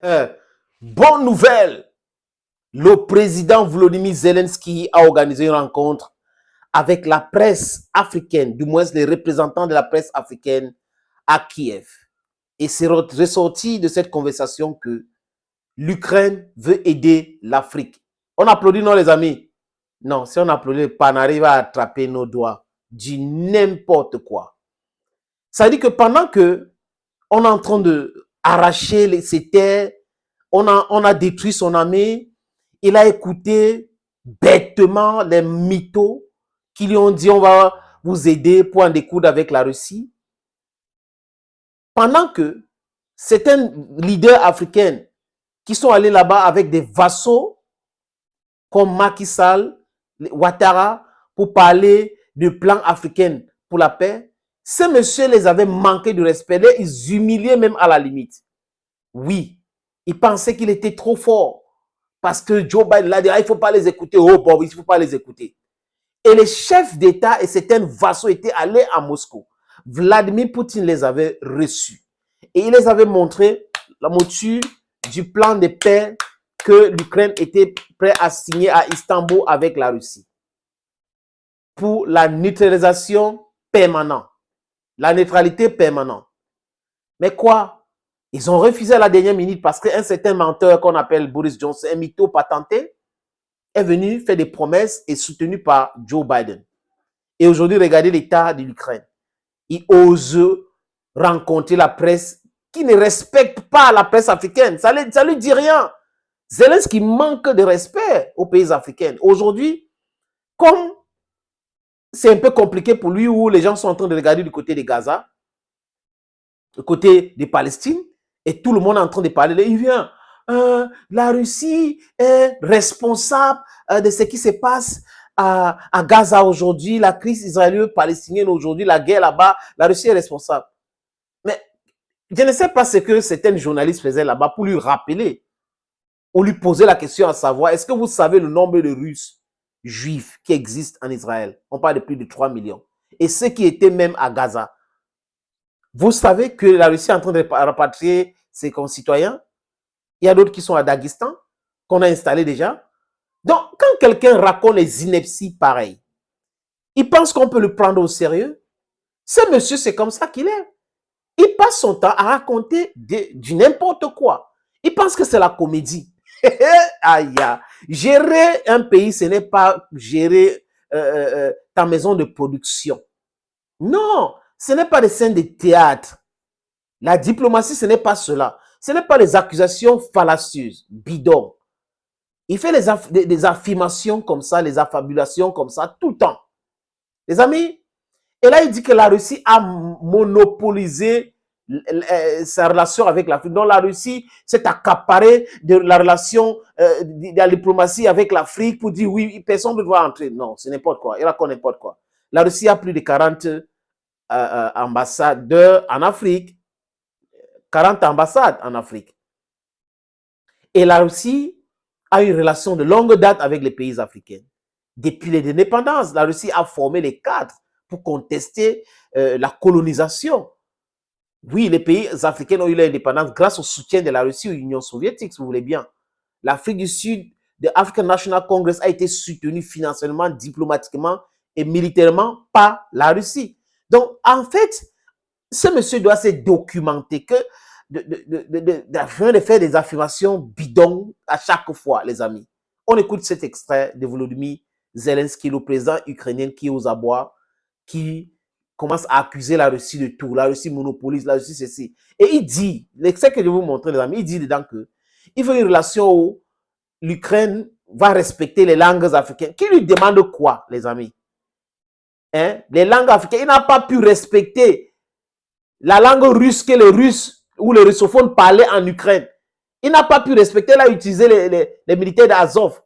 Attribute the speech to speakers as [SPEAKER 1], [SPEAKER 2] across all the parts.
[SPEAKER 1] Euh, Bonne nouvelle, le président Volodymyr Zelensky a organisé une rencontre avec la presse africaine, du moins les représentants de la presse africaine à Kiev. Et c'est ressorti de cette conversation que l'Ukraine veut aider l'Afrique. On applaudit, non, les amis? Non, si on applaudit, pas, on arrive à attraper nos doigts. Du n'importe quoi. Ça veut dire que pendant que on est en train de arracher ses terres, on a détruit son armée, il a écouté bêtement les mythos qui lui ont dit on va vous aider pour en découdre avec la Russie. Pendant que certains leaders africains qui sont allés là-bas avec des vassaux comme Macky Sall, Ouattara, pour parler du plan africain pour la paix, ces messieurs les avaient manqué de respect, ils humiliaient même à la limite. Oui, ils pensaient qu'il était trop fort parce que Joe Biden l'a dit, il ne faut pas les écouter. Oh, bon, il ne faut pas les écouter. Et les chefs d'État et certains vassaux étaient allés à Moscou. Vladimir Poutine les avait reçus. Et il les avait montré la mouture du plan de paix que l'Ukraine était prête à signer à Istanbul avec la Russie. Pour la neutralisation permanente. La neutralité permanente. Mais quoi? Ils ont refusé à la dernière minute parce qu'un certain menteur qu'on appelle Boris Johnson, un mytho patenté, est venu faire des promesses et soutenu par Joe Biden. Et aujourd'hui, regardez l'état de l'Ukraine. Il ose rencontrer la presse qui ne respecte pas la presse africaine. Ça ne lui dit rien. Zelensky manque de respect aux pays africains. Aujourd'hui, comme c'est un peu compliqué pour lui où les gens sont en train de regarder du côté de Gaza, du côté de Palestine, et tout le monde est en train de parler, il vient. La Russie est responsable de ce qui se passe à Gaza aujourd'hui, la crise israélo-palestinienne aujourd'hui, la guerre là-bas, la Russie est responsable. Mais je ne sais pas ce que certains journalistes faisaient là-bas pour lui rappeler ou lui poser la question à savoir, est-ce que vous savez le nombre de Russes juifs qui existent en Israël? On parle de plus de 3 millions. Et ceux qui étaient même à Gaza. Vous savez que la Russie est en train de rapatrier ses concitoyens. Il y a d'autres qui sont à Daghestan, qu'on a installé déjà. Donc, quand quelqu'un raconte les inepties pareilles, il pense qu'on peut le prendre au sérieux. Ce monsieur, c'est comme ça qu'il est. Il passe son temps à raconter du n'importe quoi. Il pense que c'est la comédie. Aïe, gérer un pays, ce n'est pas gérer ta maison de production. Non, ce n'est pas des scènes de théâtre. La diplomatie, ce n'est pas cela. Ce n'est pas des accusations fallacieuses, bidons. Il fait des affirmations comme ça, les affabulations comme ça, tout le temps. Les amis, et là, il dit que la Russie a monopolisé sa relation avec l'Afrique. Donc, la Russie s'est accaparée de la relation de la diplomatie avec l'Afrique pour dire oui, personne ne doit entrer. Non, c'est n'importe quoi. Il raconte n'importe quoi. La Russie a plus de 40 ambassadeurs en Afrique. 40 ambassades en Afrique. Et la Russie a une relation de longue date avec les pays africains. Depuis l'indépendance, la Russie a formé les cadres pour contester la colonisation. Oui, les pays africains ont eu l'indépendance grâce au soutien de la Russie ou de l'Union soviétique, si vous voulez bien. L'Afrique du Sud, the African National Congress, a été soutenu financièrement, diplomatiquement et militairement par la Russie. Donc, en fait, ce monsieur doit se documenter que de faire des affirmations bidons à chaque fois, les amis. On écoute cet extrait de Volodymyr Zelensky, le président ukrainien qui est aux abois, qui commence à accuser la Russie de tout. La Russie monopolise, la Russie ceci. Et il dit, l'extrait que je vais vous montrer, les amis, il dit dedans que il veut une relation où l'Ukraine va respecter les langues africaines. Qui lui demande quoi, les amis? Hein? Les langues africaines, il n'a pas pu respecter la langue russe que les Russes ou les russophones parlaient en Ukraine. Il n'a pas pu respecter, il a utilisé les militaires d'Azov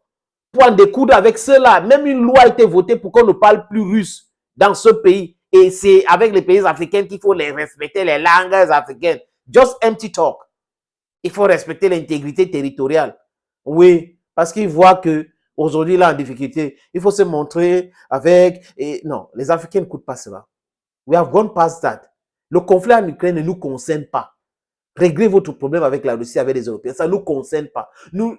[SPEAKER 1] pour en découdre avec ceux-là. Même une loi a été votée pour qu'on ne parle plus russe dans ce pays. Et c'est avec les pays africains qu'il faut les respecter, les langues africaines. Just empty talk. Il faut respecter l'intégrité territoriale. Oui, parce qu'ils voient que aujourd'hui, là, en difficulté, il faut se montrer avec... Et non, les Africains n'écoutent pas cela. We have gone past that. Le conflit en Ukraine ne nous concerne pas. Réglez votre problème avec la Russie, avec les Européens. Ça ne nous concerne pas. Nous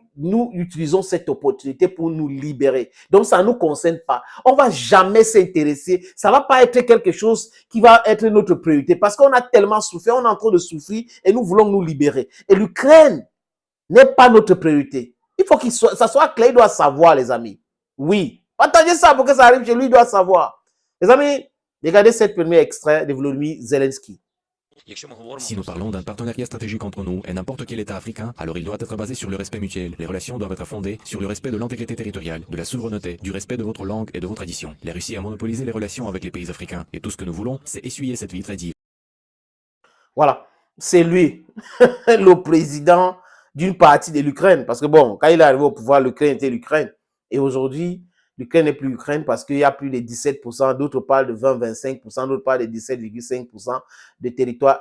[SPEAKER 1] utilisons cette opportunité pour nous libérer. Donc, ça ne nous concerne pas. On ne va jamais s'intéresser. Ça ne va pas être quelque chose qui va être notre priorité parce qu'on a tellement souffert, on est en train de souffrir et nous voulons nous libérer. Et l'Ukraine n'est pas notre priorité. Il faut que ça soit clair, il doit savoir, les amis. Oui. Partagez ça pour que ça arrive chez lui, il doit savoir. Les amis, regardez cette premier extrait de Volodymyr Zelensky.
[SPEAKER 2] Si nous parlons d'un partenariat stratégique entre nous et n'importe quel État africain, alors il doit être basé sur le respect mutuel. Les relations doivent être fondées sur le respect de l'intégrité territoriale, de la souveraineté, du respect de votre langue et de vos traditions. La Russie a monopolisé les relations avec les pays africains et tout ce que nous voulons, c'est essuyer cette vitre et dire.
[SPEAKER 1] Voilà, c'est lui, le président d'une partie de l'Ukraine. Parce que bon, quand il est arrivé au pouvoir, l'Ukraine était l'Ukraine. Et aujourd'hui, l'Ukraine n'est plus l'Ukraine parce qu'il y a plus de 17%, d'autres parlent de 20-25%, d'autres parlent de 17,5% de territoire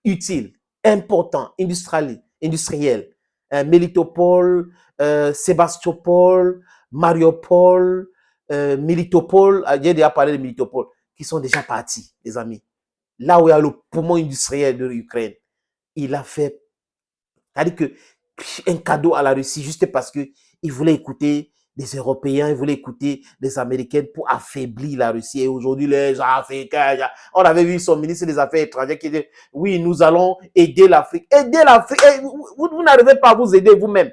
[SPEAKER 1] utile, important, industriel. Melitopol, Sébastopol, Mariupol, Melitopol, j'ai déjà parlé de Melitopol, qui sont déjà partis, les amis. Là où il y a le poumon industriel de l'Ukraine, il a fait, c'est-à-dire que un cadeau à la Russie juste parce qu'il voulait écouter des Européens, il voulait écouter des Américains pour affaiblir la Russie. Et aujourd'hui, les Africains, on avait vu son ministre des Affaires étrangères qui dit, oui, nous allons aider l'Afrique. Aider l'Afrique, vous n'arrivez pas à vous aider vous-même.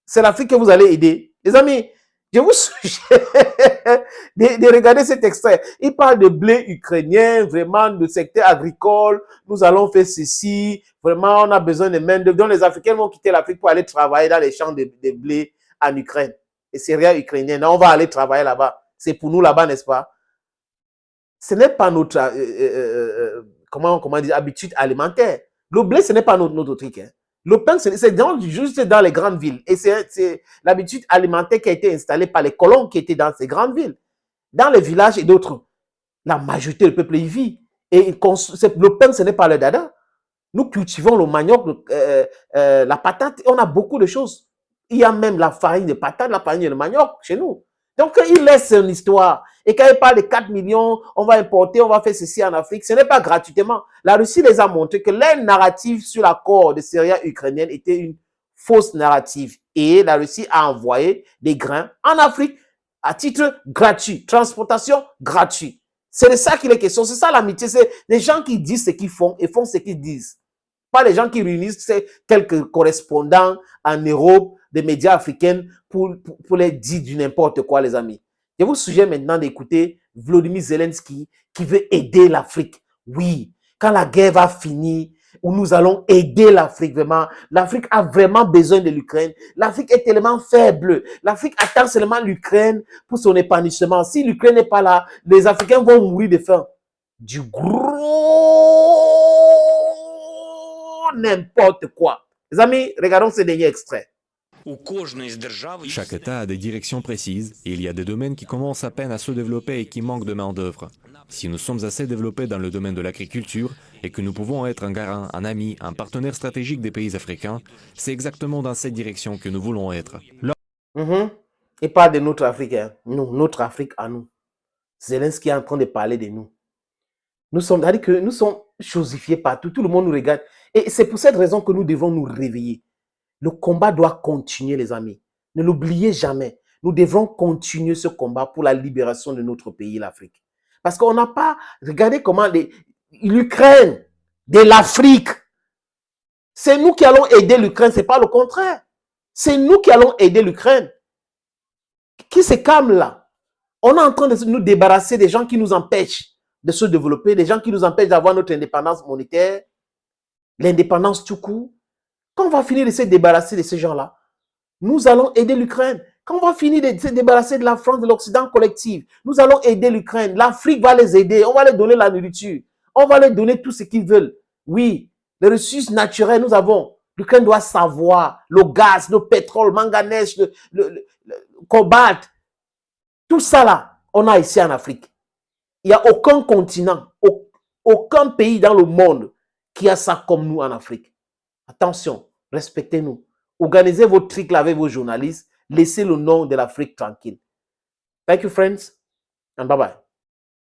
[SPEAKER 1] C'est l'Afrique que vous allez aider. Les amis, je vous suggère de regarder cet extrait. Il parle de blé ukrainien, vraiment de secteur agricole. Nous allons faire ceci. Vraiment, on a besoin de main-d'œuvre. Donc, les Africains vont quitter l'Afrique pour aller travailler dans les champs de blé en Ukraine. Et céréales ukrainiennes. On va aller travailler là-bas. C'est pour nous là-bas, n'est-ce pas? Ce n'est pas notre comment dire, habitude alimentaire. Le blé, ce n'est pas notre truc. Hein. Le pain, c'est juste dans les grandes villes. Et c'est l'habitude alimentaire qui a été installée par les colons qui étaient dans ces grandes villes. Dans les villages et d'autres, la majorité du peuple y vit. Et le pain, ce n'est pas le dada. Nous cultivons le manioc, la patate. On a beaucoup de choses. Il y a même la farine de patate, la farine de manioc chez nous. Donc, il laisse son histoire. Et quand il parle de 4 millions, on va importer, on va faire ceci en Afrique, ce n'est pas gratuitement. La Russie les a montré que leur narrative sur l'accord de céréales ukrainiennes était une fausse narrative. Et la Russie a envoyé des grains en Afrique à titre gratuit. Transportation gratuite. C'est de ça qu'il est question. C'est ça l'amitié. C'est les gens qui disent ce qu'ils font et font ce qu'ils disent. Pas les gens qui réunissent quelques correspondants en Europe, des médias africains pour les dire du n'importe quoi, les amis. Je vous suggère maintenant d'écouter Volodymyr Zelensky qui veut aider l'Afrique. Oui, quand la guerre va finir, où nous allons aider l'Afrique vraiment. L'Afrique a vraiment besoin de l'Ukraine. L'Afrique est tellement faible. L'Afrique attend seulement l'Ukraine pour son épanouissement. Si l'Ukraine n'est pas là, les Africains vont mourir de faim. Du gros n'importe quoi. Les amis, regardons ce dernier extrait.
[SPEAKER 2] Chaque État a des directions précises et il y a des domaines qui commencent à peine à se développer et qui manquent de main-d'œuvre. Si nous sommes assez développés dans le domaine de l'agriculture et que nous pouvons être un garant, un ami, un partenaire stratégique des pays africains, c'est exactement dans cette direction que nous voulons être.
[SPEAKER 1] Il parle de notre Afrique, hein. Nous, notre Afrique à nous. Zelensky est en train de parler de nous. Nous sommes, c'est-à-dire que nous sommes chosifiés partout, tout le monde nous regarde. Et c'est pour cette raison que nous devons nous réveiller. Le combat doit continuer, les amis. Ne l'oubliez jamais. Nous devons continuer ce combat pour la libération de notre pays, l'Afrique. Parce qu'on n'a pas... Regardez comment l'Ukraine, de l'Afrique, c'est nous qui allons aider l'Ukraine, ce n'est pas le contraire. C'est nous qui allons aider l'Ukraine. Qui se calme là? On est en train de nous débarrasser des gens qui nous empêchent de se développer, des gens qui nous empêchent d'avoir notre indépendance monétaire, l'indépendance tout court. Quand on va finir de se débarrasser de ces gens-là, nous allons aider l'Ukraine. Quand on va finir de se débarrasser de la France, de l'Occident collectif, nous allons aider l'Ukraine. L'Afrique va les aider. On va leur donner la nourriture. On va leur donner tout ce qu'ils veulent. Oui, les ressources naturelles, nous avons. L'Ukraine doit savoir le gaz, le pétrole, manganèse, le cobalt. Tout ça là, on a ici en Afrique. Il n'y a aucun continent, aucun pays dans le monde qui a ça comme nous en Afrique. Attention, respectez-nous. Organisez vos trucs là avec vos journalistes. Laissez le nom de l'Afrique tranquille. Thank you, friends, and bye-bye.